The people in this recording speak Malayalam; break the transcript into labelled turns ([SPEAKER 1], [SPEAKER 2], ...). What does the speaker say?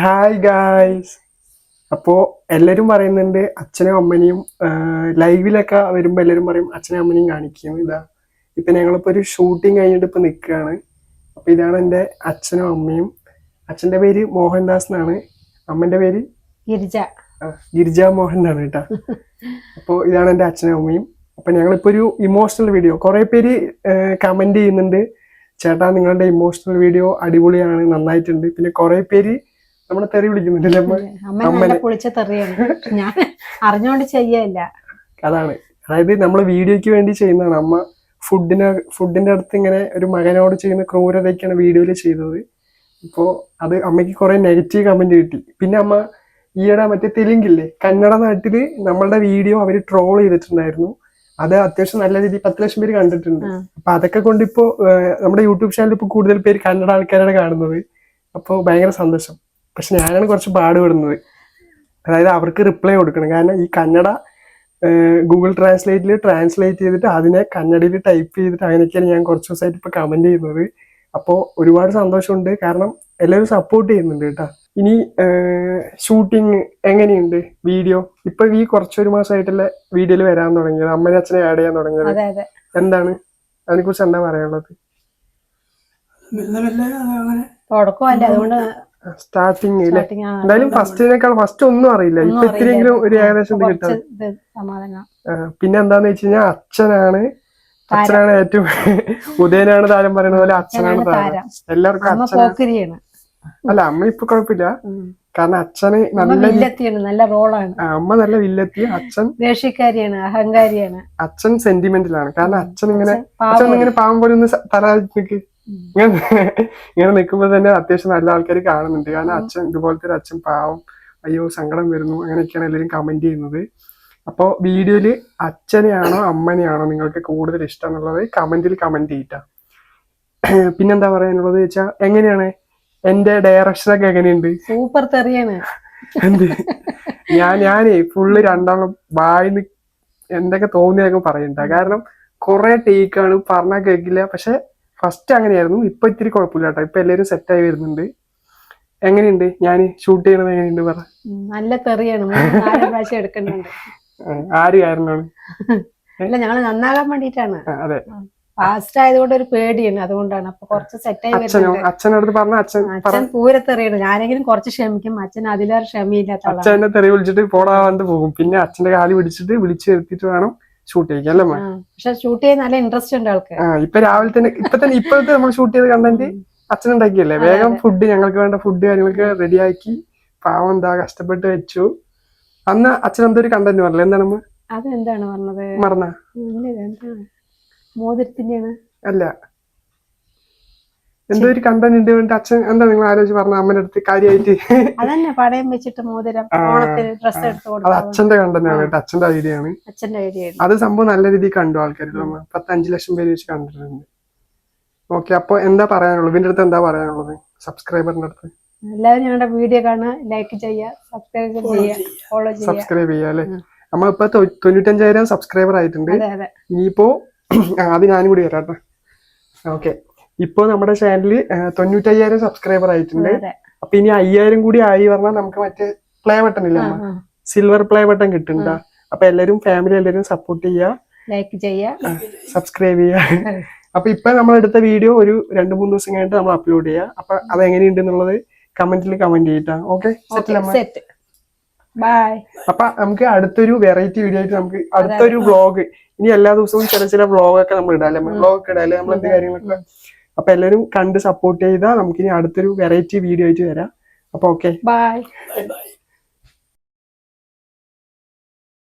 [SPEAKER 1] Hi guys. അപ്പോൾ എല്ലാവരും പറയുന്നുണ്ട് അച്ഛനും അമ്മനെയും ലൈവിലൊക്കെ വരുമ്പോൾ എല്ലാവരും പറയും അച്ഛനും അമ്മനെയും കാണിക്കും. ഇതാ ഇപ്പം ഞങ്ങളിപ്പോൾ ഒരു ഷൂട്ടിങ് കഴിഞ്ഞിട്ട് ഇപ്പോൾ നിൽക്കുകയാണ്. അപ്പോൾ ഇതാണ് എൻ്റെ അച്ഛനും അമ്മയും. അച്ഛൻ്റെ പേര് മോഹൻദാസ് എന്നാണ്, അമ്മൻ്റെ പേര് ഗിരിജ മോഹൻ എന്നാണ് കേട്ടോ. അപ്പോൾ ഇതാണ് എൻ്റെ അച്ഛനും അമ്മയും. അപ്പം ഞങ്ങളിപ്പോൾ ഒരു ഇമോഷണൽ വീഡിയോ, കുറേ പേര് കമൻറ്റ് ചെയ്യുന്നുണ്ട്, ചേട്ടാ നിങ്ങളുടെ ഇമോഷണൽ വീഡിയോ അടിപൊളിയാണ്, നന്നായിട്ടുണ്ട്. പിന്നെ കുറെ പേര് നമ്മളെ തെറി വിളിക്കുന്നുണ്ടല്ലേ
[SPEAKER 2] ഞാൻ അറിഞ്ഞോണ്ട് ചെയ്യല്ല.
[SPEAKER 1] അതാണ്, അതായത് നമ്മൾ വീഡിയോയ്ക്ക് വേണ്ടി ചെയ്യുന്നതാണ്. അമ്മ ഫുഡിന്റെ അടുത്ത് ഇങ്ങനെ ഒരു മകനോട് ചെയ്യുന്ന ക്രൂരതയ്ക്കാണ് വീഡിയോയിൽ ചെയ്തത്. ഇപ്പോൾ അത് അമ്മയ്ക്ക് കുറെ നെഗറ്റീവ് കമന്റ് കിട്ടി. പിന്നെ അമ്മ ഈയിടെ മറ്റേ തെലുങ്കില്ലേ, കന്നഡ നാട്ടില് നമ്മളുടെ വീഡിയോ അവർ ട്രോൾ ചെയ്തിട്ടുണ്ടായിരുന്നു. അത് അത്യാവശ്യം നല്ല രീതിയിൽ 10 ലക്ഷം പേര് കണ്ടിട്ടുണ്ട്. അപ്പൊ അതൊക്കെ കൊണ്ട് ഇപ്പോ നമ്മുടെ യൂട്യൂബ് ചാനലിൽ ഇപ്പൊ കൂടുതൽ പേര് കന്നഡ ആൾക്കാരാണ് കാണുന്നത്. അപ്പോൾ ഭയങ്കര സന്തോഷം. പക്ഷെ ഞാനാണ് കുറച്ച് പാടുപെടുന്നത്. അതായത് അവർക്ക് റിപ്ലൈ കൊടുക്കണം. കാരണം ഈ കന്നഡ ഗൂഗിൾ ട്രാൻസ്ലേറ്റിൽ ട്രാൻസ്ലേറ്റ് ചെയ്തിട്ട് അതിനെ കന്നഡയിൽ ടൈപ്പ് ചെയ്തിട്ട് അങ്ങനെയൊക്കെയാണ് ഞാൻ കുറച്ച് ദിവസമായിട്ട് ഇപ്പൊ കമന്റ് ചെയ്യുന്നത്. അപ്പോൾ ഒരുപാട് സന്തോഷമുണ്ട്, കാരണം എല്ലാവരും സപ്പോർട്ട് ചെയ്യുന്നുണ്ട് കേട്ടോ. ഇനി ഷൂട്ടിങ് എങ്ങനെയുണ്ട്? വീഡിയോ ഇപ്പൊ ഈ കുറച്ചൊരു മാസമായിട്ടുള്ള വീഡിയോയിൽ വരാൻ തുടങ്ങിയത്, അമ്മയും അച്ഛനെ ആഡ് ചെയ്യാൻ തുടങ്ങിയത്. എന്താണ് അതിനെ കുറിച്ച് എന്താ പറയാനുള്ളത്? സ്റ്റാർട്ടിങ് എന്തായാലും ഫസ്റ്റ് ഒന്നും അറിയില്ല, ഇപ്പൊ ഇത്തിരിയെങ്കിലും ഒരു ഏകദേശം കിട്ടാം. പിന്നെ എന്താന്ന് വെച്ച് കഴിഞ്ഞാൽ അച്ഛനാണ് ഏറ്റവും ഉദയനാണ് താരം പറയുന്ന പോലെ അച്ഛനാണ് താരം. എല്ലാവർക്കും അച്ഛനാണ്. അല്ല, അമ്മ ഇപ്പൊ കുഴപ്പമില്ല, കാരണം അച്ഛന്
[SPEAKER 2] നല്ല റോളാണ്.
[SPEAKER 1] അമ്മ നല്ല വില്ലത്തി, അച്ഛൻ
[SPEAKER 2] ദേഷ്യക്കാരിയാണ്, അഹങ്കാരിയാണ്.
[SPEAKER 1] അച്ഛൻ സെന്റിമെന്റലാണ്. കാരണം അച്ഛൻ ഇങ്ങനെ പാവം പോലെ ഒന്ന് തലക്ക് ഇങ്ങനെ നിൽക്കുമ്പോ തന്നെ അത്യാവശ്യം നല്ല ആൾക്കാർ കാണുന്നുണ്ട്. കാരണം അച്ഛൻ ഇതുപോലത്തെ ഒരു അച്ഛൻ, പാവം, അയ്യോ സങ്കടം വരുന്നു, അങ്ങനെയൊക്കെയാണ് എല്ലാവരും കമന്റ് ചെയ്യുന്നത്. അപ്പോൾ വീഡിയോയില് അച്ഛനെയാണോ അമ്മനെയാണോ നിങ്ങൾക്ക് കൂടുതൽ ഇഷ്ടം എന്നുള്ളത് കമന്റിൽ കമന്റ് ചെയ്യിട്ടാ. പിന്നെന്താ പറയാനുള്ളത് വെച്ചാൽ, എങ്ങനെയാണ് എന്റെ ഡയറക്ഷനൊക്കെ എങ്ങനെയുണ്ട്?
[SPEAKER 2] സൂപ്പർ തെറിയാണ്.
[SPEAKER 1] എന്ത് ഞാനേ ഫുള്ള് രണ്ടാളും വായിന്ന് എന്തൊക്കെ തോന്നിയൊക്കെ പറയണ്ട. കാരണം കുറെ ടേക്കാണ്, പറഞ്ഞാൽ കേൾക്കില്ല. പക്ഷെ ഫസ്റ്റ് അങ്ങനെയായിരുന്നു, ഇപ്പൊ ഇത്തിരി കുഴപ്പമില്ല കേട്ടോ. ഇപ്പൊ എല്ലാവരും സെറ്റായി വരുന്നുണ്ട്. എങ്ങനെയുണ്ട് ഞാൻ ഷൂട്ട് ചെയ്യണത്? എങ്ങനെയുണ്ട് പറ.
[SPEAKER 2] നല്ല തെറിയാണ്, എടുക്കുന്നുണ്ട്.
[SPEAKER 1] ആര് കാരണമാണ്?
[SPEAKER 2] അല്ല, ഞങ്ങള് നന്നാകാൻ വേണ്ടിട്ടാണ്.
[SPEAKER 1] അതെ,
[SPEAKER 2] ഫാസ്റ്റ് ആയതുകൊണ്ട് ഒരു പേടിയാണ്, അതുകൊണ്ടാണ്. അപ്പൊ കുറച്ച് സെറ്റായി വരുന്നുണ്ട്.
[SPEAKER 1] അച്ഛനടുത്ത് പറഞ്ഞ
[SPEAKER 2] അച്ഛൻ പൂരത്തെറിയാണ്. ഞാനെങ്കിലും കുറച്ച് ക്ഷമിക്കും, അച്ഛൻ അതിലേറെ ക്ഷമയില്ലാത്ത.
[SPEAKER 1] അച്ഛനെ തെറി വിളിച്ചിട്ട് പോടാണ്ട് പോകും. പിന്നെ അച്ഛന്റെ കാല് പിടിച്ചിട്ട് വിളിച്ചു വരുത്തിട്ട് വേണം ഷൂട്ട് ചെയ്യാൻ അല്ലേ?
[SPEAKER 2] പക്ഷെ ഷൂട്ട് ചെയ്യാൻ നല്ല ഇൻട്രസ്റ്റ് ഉണ്ട് ആൾക്ക്.
[SPEAKER 1] ഇപ്പൊ രാവിലെ തന്നെ ഇപ്പോഴത്തെ നമ്മൾ ഷൂട്ട് ചെയ്ത് കണ്ടന്റ് അച്ഛൻ ഉണ്ടാക്കിയല്ലേ. വേഗം ഫുഡ്, ഞങ്ങൾക്ക് വേണ്ട ഫുഡ് കാര്യങ്ങളൊക്കെ റെഡിയാക്കി, പാവം എന്താ കഷ്ടപ്പെട്ട് വെച്ചു. അന്ന് അച്ഛൻ എന്തൊരു കണ്ടന്റ് പറഞ്ഞില്ല, എന്താണ്?
[SPEAKER 2] അതെന്താണ് പറഞ്ഞത്?
[SPEAKER 1] മറന്ന
[SPEAKER 2] മോതിരത്തിന്റെയാണ്?
[SPEAKER 1] അല്ല, എന്തോ ഒരു കണ്ടന്റ് ഉണ്ട് വേണ്ടി അച്ഛൻ എന്താ നിങ്ങൾ ആലോചിച്ച് പറഞ്ഞ അമ്മന്റെ അടുത്ത് കാര്യമായിട്ട്?
[SPEAKER 2] അതന്നെ, പടയം വെച്ചിട്ട് മോതിരം, ഓണത്തിന് ഡ്രസ് എടുത്ത് കൊടുത്തു.
[SPEAKER 1] അത് അച്ഛന്റെ കണ്ടന്റ് ആണ് കേട്ടോ, അച്ഛന്റെ ഐഡിയ ആണ്. അത് സംഭവം നല്ല രീതിയിൽ കണ്ടു ആൾക്കാർ. 5 ലക്ഷം പേര് വെച്ച് കണ്ടിട്ടുണ്ട്. ഓക്കെ, അപ്പൊ എന്താ പറയാനുള്ളത്? ഇതിന്റെ അടുത്ത് എന്താ പറയാനുള്ളത് സബ്സ്ക്രൈബറിന്റെ അടുത്ത്?
[SPEAKER 2] എല്ലാവരും ഞങ്ങളുടെ വീഡിയോ കാണുക, ലൈക്ക് ചെയ്യുക,
[SPEAKER 1] സബ്സ്ക്രൈബ് ചെയ്യുക അല്ലെ. നമ്മളിപ്പോ 95,000 സബ്സ്ക്രൈബർ ആയിട്ടുണ്ട്. ഇനിയിപ്പോ അത് ഞാനും കൂടി വരാം കേട്ടോ. ഓക്കെ, ഇപ്പൊ നമ്മുടെ ചാനലിൽ 95,000 സബ്സ്ക്രൈബർ ആയിട്ടുണ്ട്. അപ്പൊ ഇനി 5,000 കൂടി ആയി പറഞ്ഞാൽ നമുക്ക് മറ്റേ പ്ലേ ബട്ടൺ ഇല്ല, സിൽവർ പ്ലേ ബട്ടൺ കിട്ടുന്നുണ്ട. അപ്പൊ എല്ലാരും ഫാമിലി എല്ലാരും സപ്പോർട്ട് ചെയ്യുക,
[SPEAKER 2] ലൈക്ക് ചെയ്യുക,
[SPEAKER 1] സബ്സ്ക്രൈബ് ചെയ്യുക. അപ്പൊ ഇപ്പൊ നമ്മൾ എടുത്ത വീഡിയോ ഒരു 2-3 ദിവസം കഴിഞ്ഞിട്ട് നമ്മൾ അപ്ലോഡ് ചെയ്യാം. അപ്പൊ അത് എങ്ങനെയുണ്ട് എന്നുള്ളത് കമന്റിൽ കമന്റ് ചെയ്തിട്ടാ. Okay,
[SPEAKER 2] bye.
[SPEAKER 1] അപ്പൊ നമുക്ക് അടുത്തൊരു വെറൈറ്റി വീഡിയോ ആയിട്ട് നമുക്ക് അടുത്തൊരു വ്ളോഗ്, ഇനി എല്ലാ ദിവസവും ചില വ്ളോഗൊക്കെ നമ്മൾ ഇടാല്ലേ, വ്ളോഗ് ഇടാല്ലേ, നമ്മൾ എന്ത് കാര്യങ്ങളൊക്കെ. അപ്പൊ എല്ലാവരും കണ്ട് സപ്പോർട്ട് ചെയ്താൽ നമുക്കിനി അടുത്തൊരു വെറൈറ്റി വീഡിയോ ആയിട്ട് വരാം. അപ്പൊ ഓക്കെ,
[SPEAKER 2] ബൈ.